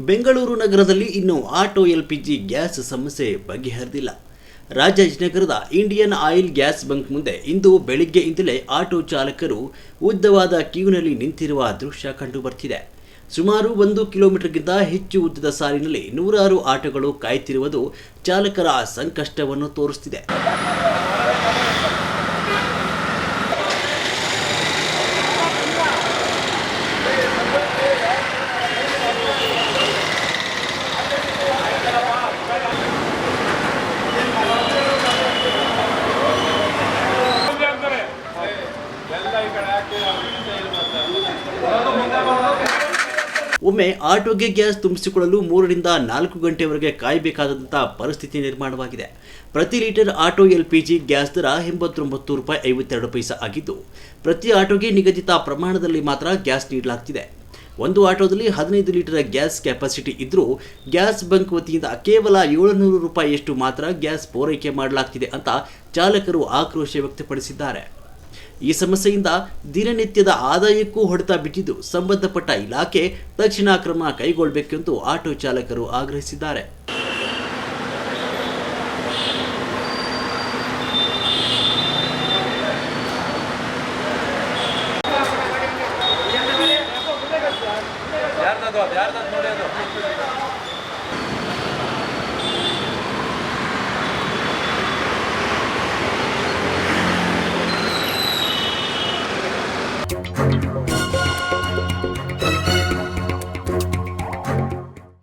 ಬೆಂಗಳೂರು ನಗರದಲ್ಲಿ ಇನ್ನೂ auto LPG gas ಸಮಸ್ಯೆ ಬಗೆಹರಿದಿಲ್ಲ. ರಾಜಾಜಿನಗರದ ಇಂಡಿಯನ್ ಆಯಿಲ್ ಗ್ಯಾಸ್ ಬಂಕ್ ಮುಂದೆ ಇಂದು ಬೆಳಿಗ್ಗೆಯಿಂದಲೇ ಆಟೋ ಚಾಲಕರು ಉದ್ದವಾದ ಕ್ಯೂನಲ್ಲಿ ನಿಂತಿರುವ ದೃಶ್ಯ ಕಂಡುಬರ್ತಿದೆ. ಸುಮಾರು 1 ಕಿಲೋಮೀಟರ್ಗಿಂತ ಹೆಚ್ಚು ಉದ್ದದ ಸಾಲಿನಲ್ಲಿ ನೂರಾರು ಆಟೋಗಳು ಕಾಯ್ತಿರುವುದು ಚಾಲಕರ ಸಂಕಷ್ಟವನ್ನು ತೋರಿಸುತ್ತಿದೆ. ಒಮ್ಮೆ ಆಟೋಗೆ ಗ್ಯಾಸ್ ತುಂಬಿಸಿಕೊಳ್ಳಲು 3 ರಿಂದ 4 ಗಂಟೆವರೆಗೆ ಕಾಯಬೇಕಾದಂತಹ ಪರಿಸ್ಥಿತಿ ನಿರ್ಮಾಣವಾಗಿದೆ. ಪ್ರತಿ ಲೀಟರ್ ಆಟೋ ಎಲ್ಪಿಜಿ ಗ್ಯಾಸ್ ದರ 89 ರೂಪಾಯಿ 52 ಪೈಸೆ ಆಗಿದ್ದು, ಪ್ರತಿ ಆಟೋಗೆ ನಿಗದಿತ ಪ್ರಮಾಣದಲ್ಲಿ ಮಾತ್ರ ಗ್ಯಾಸ್ ನೀಡಲಾಗ್ತಿದೆ. ಒಂದು ಆಟೋದಲ್ಲಿ 15 ಲೀಟರ್ ಗ್ಯಾಸ್ ಕೆಪಾಸಿಟಿ ಇದ್ದರೂ ಗ್ಯಾಸ್ ಬಂಕ್ ವತಿಯಿಂದ ಕೇವಲ 700 ರೂಪಾಯಿಯಷ್ಟು ಮಾತ್ರ ಗ್ಯಾಸ್ ಪೂರೈಕೆ ಮಾಡಲಾಗ್ತಿದೆ ಅಂತ ಚಾಲಕರು ಆಕ್ರೋಶ ವ್ಯಕ್ತಪಡಿಸಿದ್ದಾರೆ. ಈ ಸಮಸ್ಯೆಯಿಂದ ದಿನನಿತ್ಯದ ಆದಾಯಕ್ಕೂ ಹೊಡೆತ ಬಿಟ್ಟಿದ್ದು, ಸಂಬಂಧಪಟ್ಟ ಇಲಾಖೆ ತಕ್ಷಣ ಕ್ರಮ ಕೈಗೊಳ್ಳಬೇಕೆಂದು ಆಟೋ ಚಾಲಕರು ಆಗ್ರಹಿಸಿದ್ದಾರೆ. ಯಾರ್ದು